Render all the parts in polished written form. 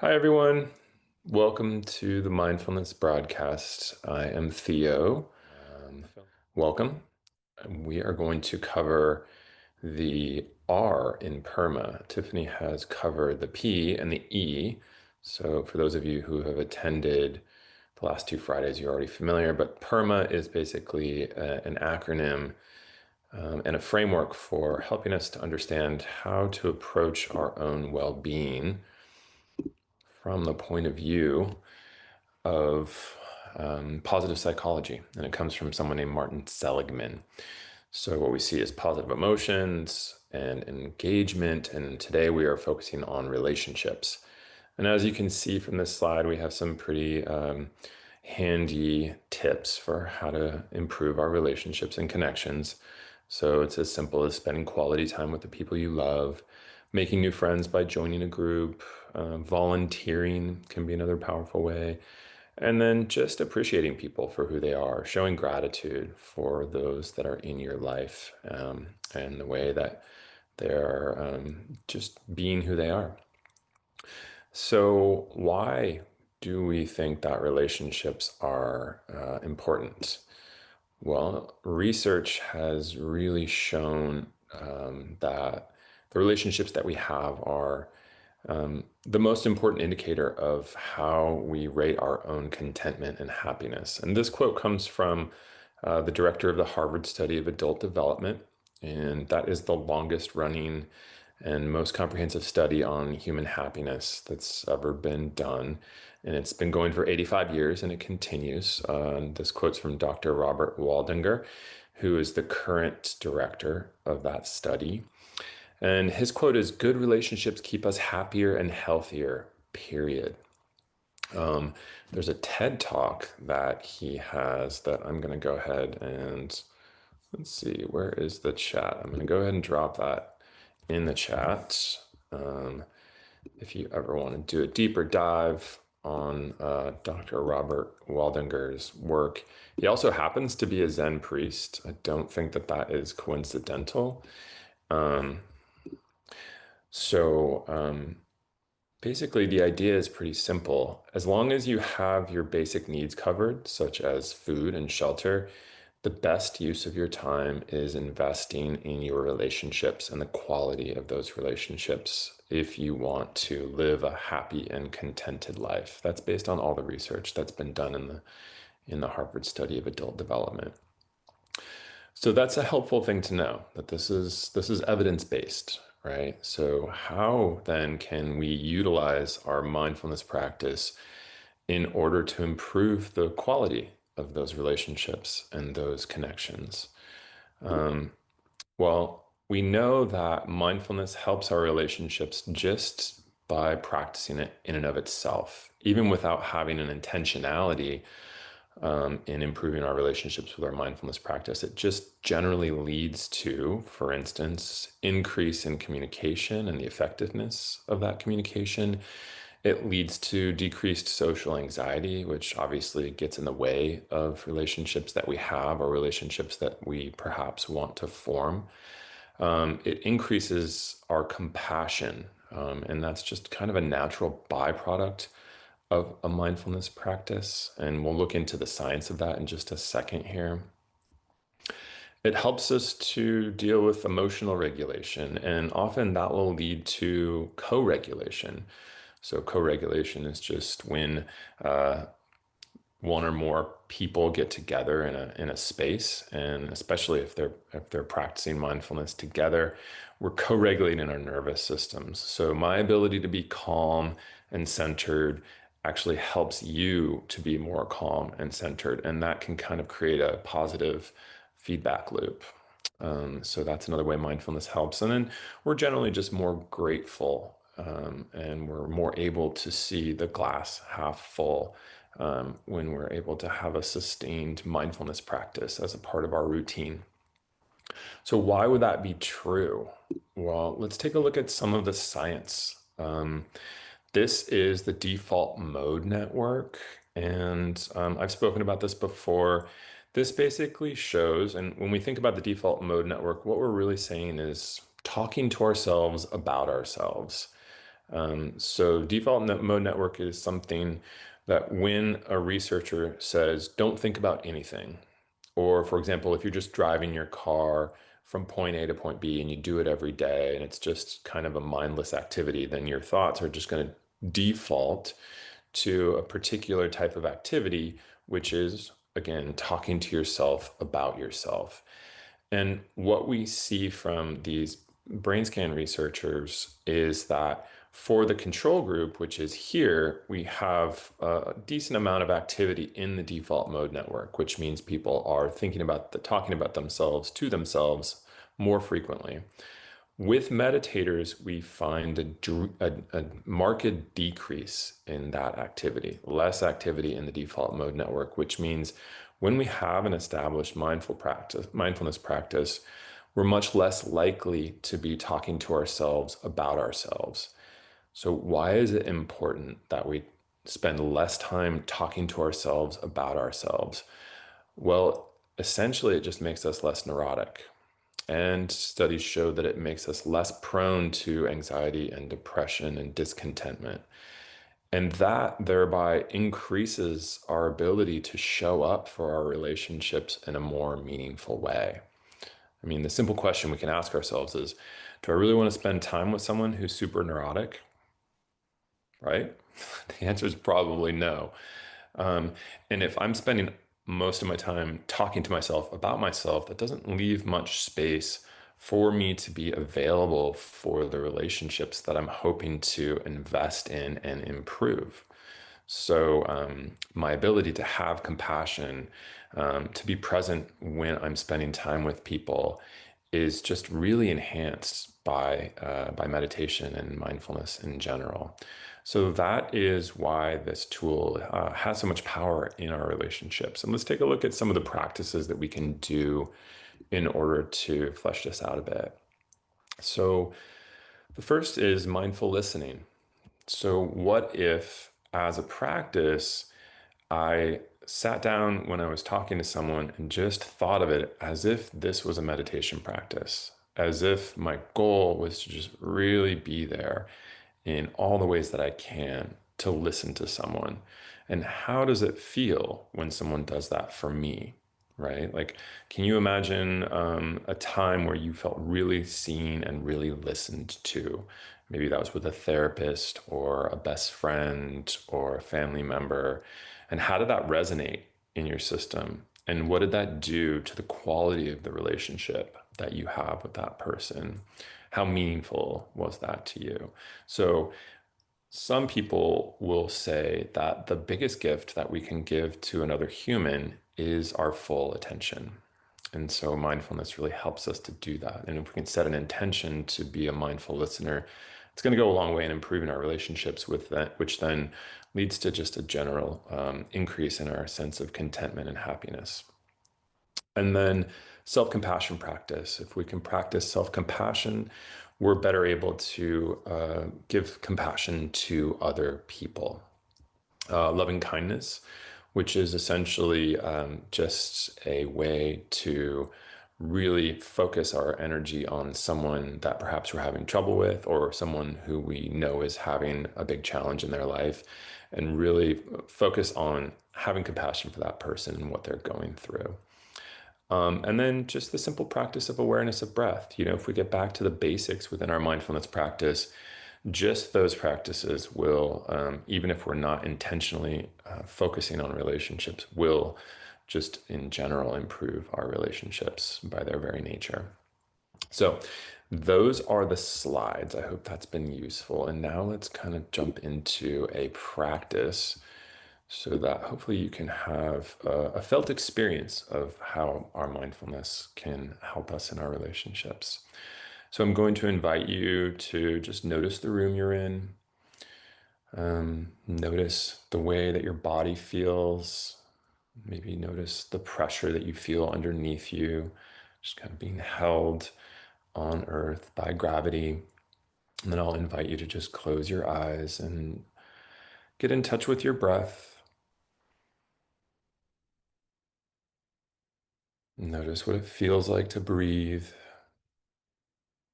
Hi, everyone. Welcome to the Mindfulness broadcast. I am Theo. Um, Welcome. We are going to cover the R in PERMA. Tiffany has covered the P and the E. So, for those of you who have attended the last two Fridays, you're already familiar, but PERMA is basically an acronym and a framework for helping us to understand how to approach our own well being from the point of view of positive psychology, and it comes from someone named Martin Seligman. So, what we see is positive emotions and engagement, and today we are focusing on relationships. And as you can see from this slide, we have some pretty handy tips for how to improve our relationships and connections. So, it's as simple as spending quality time with the people you love, making new friends by joining a group, volunteering can be another powerful way, and then just appreciating people for who they are, showing gratitude for those that are in your life and the way that they're just being who they are. So, why do we think that relationships are important? Well, research has really shown that the relationships that we have are the most important indicator of how we rate our own contentment and happiness. And this quote comes from the director of the Harvard Study of Adult Development, and that is the longest running and most comprehensive study on human happiness that's ever been done. And it's been going for 85 years and it continues. This quote's from Dr. Robert Waldinger, who is the current director of that study. And his quote is, "Good relationships keep us happier and healthier, period." Um, there's a TED talk that he has that I'm going to go ahead and let's see, where is the chat? I'm going to go ahead and drop that in the chat. Um, if you ever want to do a deeper dive on Dr. Robert Waldinger's work, he also happens to be a Zen priest. I don't think that that is coincidental. Um, so, basically, the idea is pretty simple. As long as you have your basic needs covered, such as food and shelter, the best use of your time is investing in your relationships and the quality of those relationships if you want to live a happy and contented life. That's based on all the research that's been done in the Harvard Study of Adult Development. So that's a helpful thing to know that this is evidence-based, right? So how then can we utilize our mindfulness practice in order to improve the quality of those relationships and those connections? Um, well, we know that mindfulness helps our relationships just by practicing it in and of itself, even without having an intentionality in improving our relationships with our mindfulness practice. It just generally leads to, for instance, increase in communication and the effectiveness of that communication. It leads to decreased social anxiety, which obviously gets in the way of relationships that we have or relationships that we perhaps want to form. It increases our compassion, and that's just kind of a natural byproduct of a mindfulness practice. And we'll look into the science of that in just a second here. It helps us to deal with emotional regulation, and often that will lead to co regulation. So, co regulation is just when one or more people get together in a space, and especially if they're practicing mindfulness together, we're co-regulating our nervous systems. So my ability to be calm and centered actually helps you to be more calm and centered, and that can kind of create a positive feedback loop. So that's another way mindfulness helps. And then we're generally just more grateful, and we're more able to see the glass half full when we're able to have a sustained mindfulness practice as a part of our routine. So, why would that be true? Well, let's take a look at some of the science. This is the default mode network, and I've spoken about this before. This basically shows, and when we think about the default mode network, what we're really saying is talking to ourselves about ourselves. So default mode network is something that when a researcher says, don't think about anything, or for example, if you're just driving your car from point A to point B and you do it every day and it's just kind of a mindless activity, then your thoughts are just going to default to a particular type of activity, which is, again, talking to yourself about yourself. And what we see from these brain scan researchers is that for the control group, which is here, we have a decent amount of activity in the default mode network, which means people are thinking about talking about themselves to themselves more frequently. With meditators, we find a marked decrease in that activity, less activity in the default mode network, which means when we have an established mindfulness practice, we're much less likely to be talking to ourselves about ourselves. So, why is it important that we spend less time talking to ourselves about ourselves? Well, essentially, it just makes us less neurotic. And studies show that it makes us less prone to anxiety and depression and discontentment. And that thereby increases our ability to show up for our relationships in a more meaningful way. I mean, the simple question we can ask ourselves is, do I really want to spend time with someone who's super neurotic? Right? The answer is probably no. Um, and if I'm spending most of my time talking to myself about myself, that doesn't leave much space for me to be available for the relationships that I'm hoping to invest in and improve. So, my ability to have compassion, to be present when I'm spending time with people, is just really enhanced by meditation and mindfulness in general. So that is why this tool has so much power in our relationships. And let's take a look at some of the practices that we can do in order to flesh this out a bit. So the first is mindful listening. So what if, as a practice, I sat down when I was talking to someone and just thought of it as if this was a meditation practice, as if my goal was to just really be there in all the ways that I can to listen to someone. And how does it feel when someone does that for me? Right? Like, can you imagine a time where you felt really seen and really listened to? Maybe that was with a therapist or a best friend or a family member. And how did that resonate in your system? And what did that do to the quality of the relationship that you have with that person? How meaningful was that to you? So, some people will say that the biggest gift that we can give to another human is our full attention. And so mindfulness really helps us to do that. And if we can set an intention to be a mindful listener, it's going to go a long way in improving our relationships with that, which then leads to just a general increase in our sense of contentment and happiness. And then self compassion practice. If we can practice self compassion, we're better able to give compassion to other people. Loving kindness, which is essentially just a way to really focus our energy on someone that perhaps we're having trouble with, or someone who we know is having a big challenge in their life, and really focus on having compassion for that person and what they're going through. And then just the simple practice of awareness of breath. You know, if we get back to the basics within our mindfulness practice, just those practices will, even if we're not intentionally focusing on relationships, will just in general improve our relationships by their very nature. So, those are the slides. I hope that's been useful. And now let's kind of jump into a practice so that hopefully you can have a felt experience of how our mindfulness can help us in our relationships. So I'm going to invite you to just notice the room you're in. Notice the way that your body feels. Maybe notice the pressure that you feel underneath you, just kind of being held on earth by gravity. And then I'll invite you to just close your eyes and get in touch with your breath. Notice what it feels like to breathe.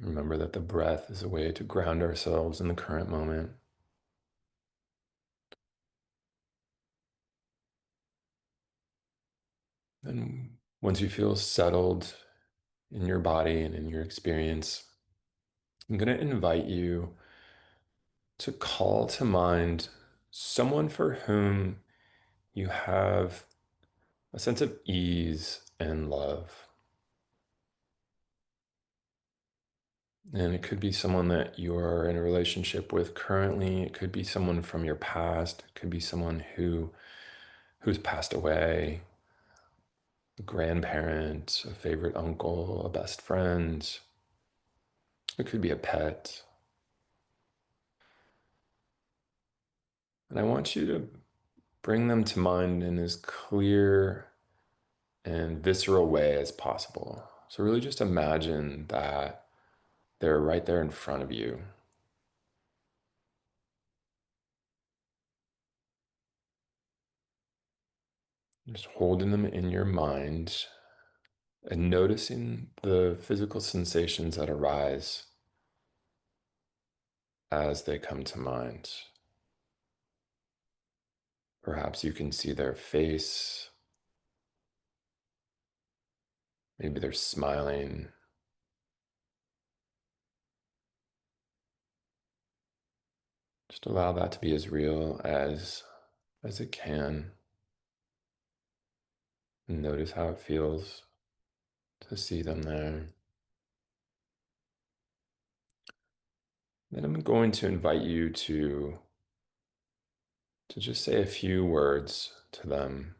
Remember that the breath is a way to ground ourselves in the current moment. And once you feel settled in your body and in your experience, I'm going to invite you to call to mind someone for whom you have a sense of ease and love. And it could be someone that you're in a relationship with currently. It could be someone from your past. It could be someone who's passed away, a grandparent, a favorite uncle, a best friend. It could be a pet. And I want you to bring them to mind in as clear and visceral way as possible. So really just imagine that they're right there in front of you. Just holding them in your mind and noticing the physical sensations that arise as they come to mind. Perhaps you can see their face. Maybe they're smiling. Just allow that to be as real as it can. And notice how it feels to see them there. Then I'm going to invite you to just say a few words to them.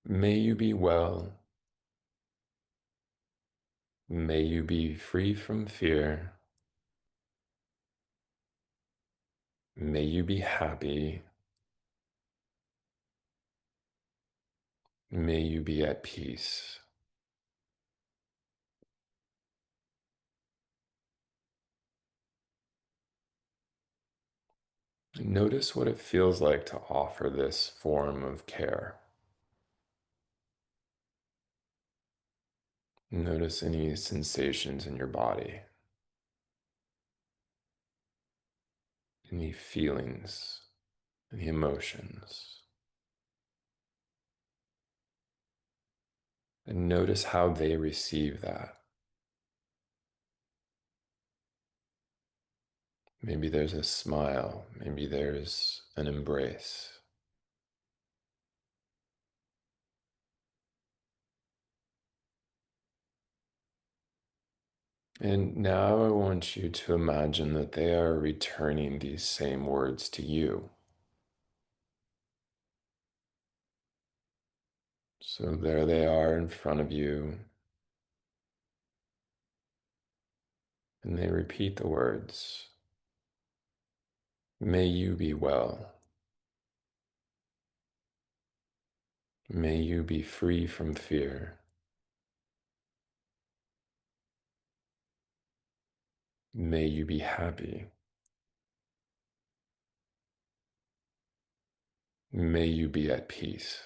May you be well. May you be free from fear. May you be happy. May you be at peace. Notice what it feels like to offer this form of care. Notice any sensations in your body, any feelings, any emotions. And notice how they receive that. Maybe there's a smile, maybe there's an embrace. And now I want you to imagine that they are returning these same words to you. So there they are in front of you, and they repeat the words. May you be well. May you be free from fear. May you be happy. May you be at peace.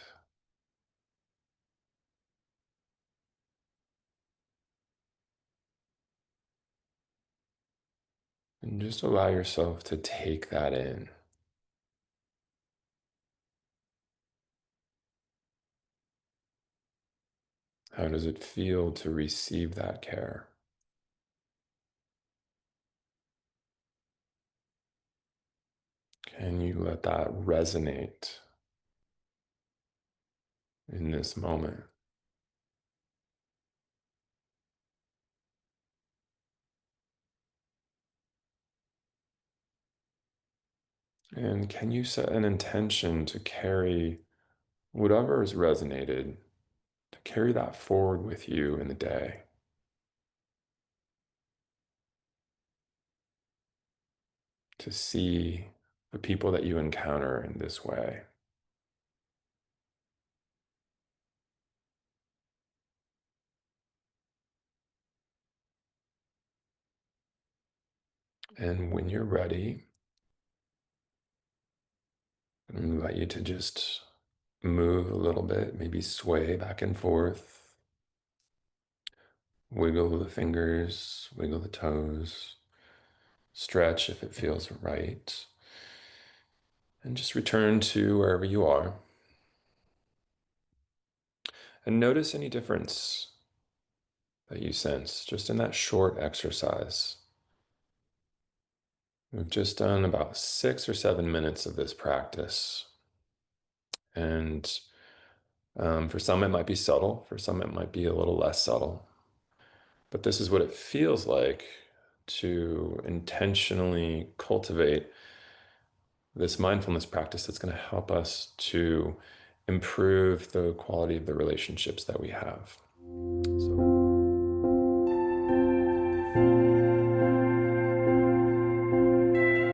And just allow yourself to take that in. How does it feel to receive that care? Can you let that resonate in this moment? And can you set an intention to carry whatever has resonated, to carry that forward with you in the day? To see the people that you encounter in this way. And when you're ready, I invite you to just move a little bit, maybe sway back and forth, Wiggle the fingers, wiggle the toes, stretch if it feels right, and just return to wherever you are. And notice any difference that you sense just in that short exercise. We've just done about 6 or 7 minutes of this practice. And for some, it might be subtle. For some, it might be a little less subtle. But this is what it feels like to intentionally cultivate this mindfulness practice that's going to help us to improve the quality of the relationships that we have. So